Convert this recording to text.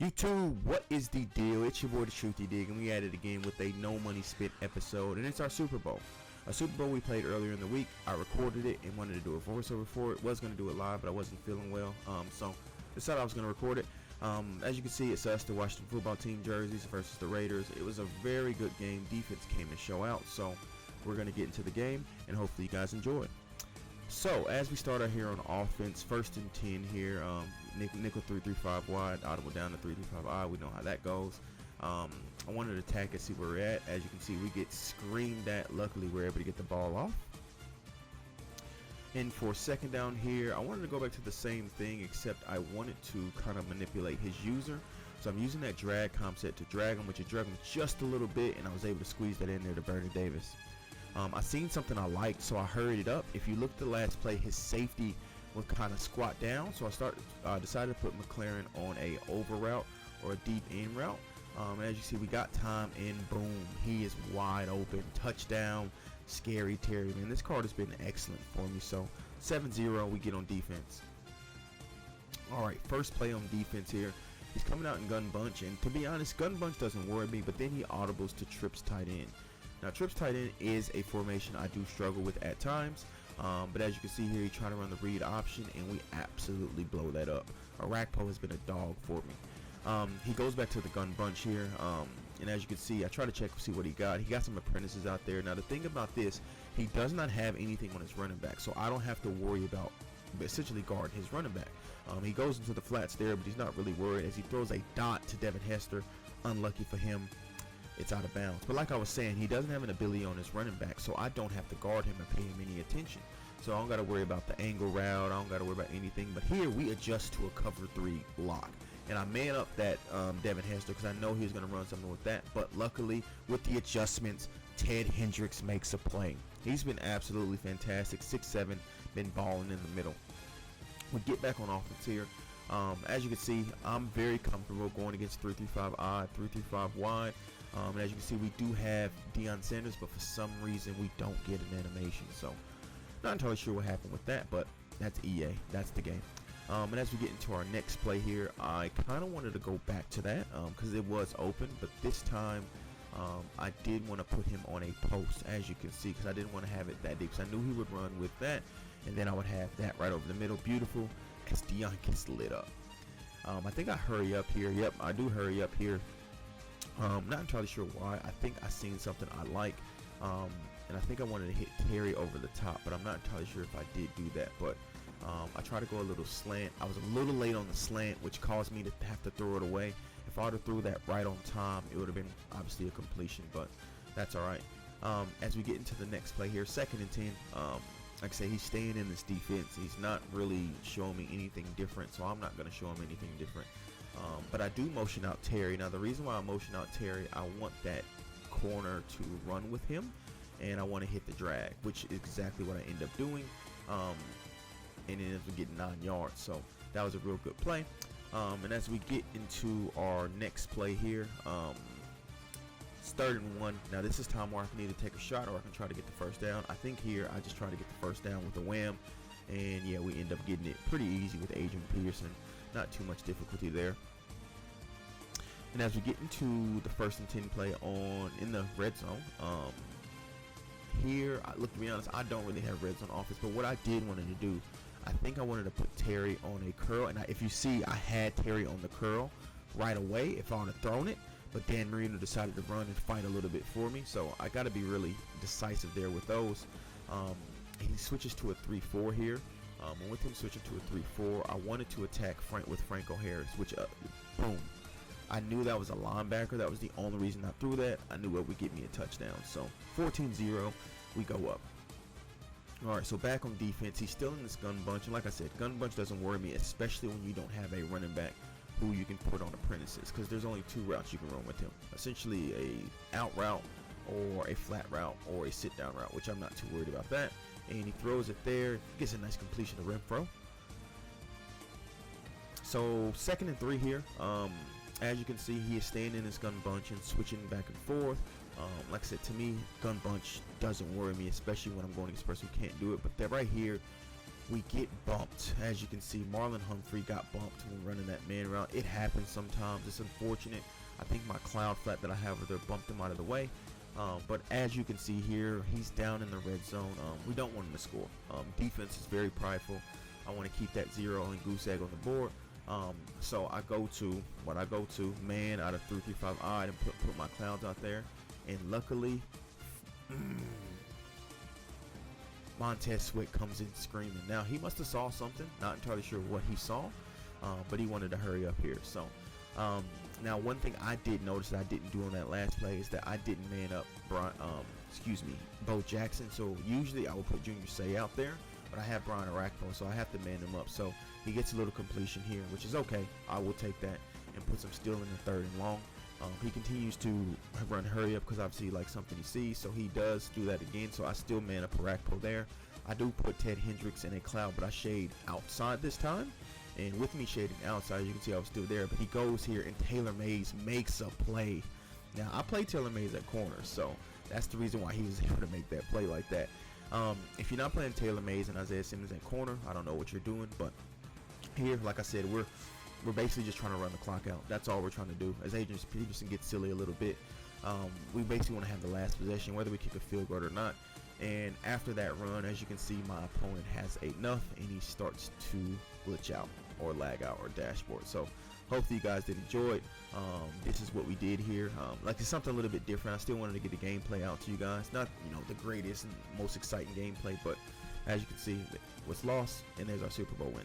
YouTube, what is the deal? It's your boy Datruthyadig, and we at it again with a no money spent episode, and it's our Super Bowl. A Super Bowl we played earlier in the week. I recorded it and wanted to do a voiceover for it. Was going to do it live, but I wasn't feeling well, so decided I was going to record it. As you can see, it's us, the Washington football team jerseys versus the Raiders. It was a very good game. Defense came to show out, so we're going to get into the game, and hopefully you guys enjoy it. So as we start out here on offense, 1st and 10 here, nickel 3-3-5 wide, audible down to 3-3-5 I. We know how that goes. I wanted to attack and see where we're at. As you can see, we get screamed at. Luckily, we're able to get the ball off. And for 2nd down here, I wanted to go back to the same thing, except I wanted to kind of manipulate his user. So I'm using that drag concept to drag him, which is drag him just a little bit, and I was able to squeeze that in there to Bernie Davis. I seen something I liked, so I hurried it up. If you look at the last play, his safety would kind of squat down, so I decided to put McLaren on a over route or a deep in route. And as you see, we got time, and boom, he is wide open. Touchdown, scary Terry, man. This card has been excellent for me. So 7-0, we get on defense. All right, first play on defense here. He's coming out in gun bunch, and to be honest, gun bunch doesn't worry me, but then he audibles to trips tight end. Now, trips tight end is a formation I do struggle with at times, but as you can see here, he tried to run the read option, and we absolutely blow that up. Arakpo has been a dog for me. He goes back to the gun bunch here, and as you can see, I try to check to see what he got. He got some apprentices out there. Now, the thing about this, he does not have anything on his running back, so I don't have to worry about essentially guard his running back. He goes into the flats there, but he's not really worried as he throws a dot to Devin Hester. Unlucky for him. It's out of bounds. But like I was saying, he doesn't have an ability on his running back, so I don't have to guard him and pay him any attention. So I don't got to worry about the angle route. I don't got to worry about anything. But here we adjust to a cover 3 lock. And I man up that Devin Hester because I know he was going to run something with that. But luckily, with the adjustments, Ted Hendricks makes a play. He's been absolutely fantastic. 6'7", been balling in the middle. We get back on offense here. As you can see, I'm very comfortable going against 3-3-5 odd, 3-3-5 wide. And as you can see, we do have Deion Sanders, but for some reason we don't get an animation. So not entirely sure what happened with that, but that's EA. That's the game. And as we get into our next play here, I kind of wanted to go back to that because it was open, but this time I did want to put him on a post, as you can see, because I didn't want to have it that deep. Because I knew he would run with that, and then I would have that right over the middle. Beautiful as Deion gets lit up. I think I hurry up here. Yep, I do hurry up here. Not entirely sure why. I think I seen something I like, and I think I wanted to hit Terry over the top, but I'm not entirely sure if I did do that. But I tried to go a little slant. I was a little late on the slant, which caused me to have to throw it away. If I would have threw that right on time, it would have been obviously a completion, but that's all right. As we get into the next play here, 2nd and 10. Like I say, he's staying in this defense. He's not really showing me anything different, so I'm not going to show him anything different. But I do motion out Terry. Now, the reason why I motion out Terry, I want that corner to run with him, and I want to hit the drag, which is exactly what I end up doing. And it ends up getting 9 yards, so that was a real good play. And as we get into our next play here, it's 3rd and 1. Now, this is time where I can either take a shot or I can try to get the first down. I think here I just try to get the first down with a wham, and yeah, we end up getting it pretty easy with Adrian Peterson. Not too much difficulty there. And as we get into the 1st and 10 play in the red zone, here, look, to be honest, I don't really have red zone offense, but what I did wanted to do, I think I wanted to put Terry on a curl, and if you see, I had Terry on the curl right away if I would have thrown it, but Dan Marino decided to run and fight a little bit for me, so I got to be really decisive there with those. He switches to a 3-4 here. And with him switching to a 3-4, I wanted to attack with Franco Harris, which, boom. I knew that was a linebacker. That was the only reason I threw that. I knew it would get me a touchdown. So 14-0, we go up. All right, so back on defense, he's still in this gun bunch. And like I said, gun bunch doesn't worry me, especially when you don't have a running back who you can put on apprentices, because there's only 2 routes you can run with him. Essentially a out route or a flat route or a sit down route, which I'm not too worried about that. And he throws it there, gets a nice completion to Renfro. So 2nd and 3 here. As you can see, he is staying in his gun bunch and switching back and forth. Like I said, to me, gun bunch doesn't worry me, especially when I'm going against a person who can't do it. But that right here, we get bumped. As you can see, Marlon Humphrey got bumped when running that man route. It happens sometimes. It's unfortunate. I think my cloud flat that I have over there bumped him out of the way. But as you can see here, he's down in the red zone. We don't want him to score. Defense is very prideful. I want to keep that 0 and goose egg on the board. So I go to what I go to, man out of 3-3-5 odd, and put my clouds out there. And luckily, Montez Sweat comes in screaming. Now he must have saw something. Not entirely sure what he saw, but he wanted to hurry up here. So now one thing I did notice that I didn't do on that last play is that I didn't man up Bo Jackson. So usually I would put Junior Say out there, but I have Brian Arakpo, so I have to man him up. So he gets a little completion here, which is okay. I will take that and put some still in the 3rd and long. He continues to run hurry up because obviously he likes something he sees, so he does do that again. So I still man up Arakpo there. I do put Ted Hendricks in a cloud, but I shade outside this time. And with me shading outside, you can see I was still there, but he goes here and Taylor Mays makes a play. Now I play Taylor Mays at corner, so that's the reason why he was able to make that play like that. If you're not playing Taylor Mays and Isaiah Simmons at corner, I don't know what you're doing, but here, like I said, we're basically just trying to run the clock out. That's all we're trying to do. As Adrian Peterson gets silly a little bit, we basically want to have the last possession, whether we kick a field goal or not. And after that run, as you can see, my opponent has enough, and he starts to glitch out or lag out or dashboard. So hopefully you guys did enjoy it. This is what we did here. Like, it's something a little bit different. I still wanted to get the gameplay out to you guys. Not, the greatest and most exciting gameplay, but as you can see, what's lost, and there's our Super Bowl win.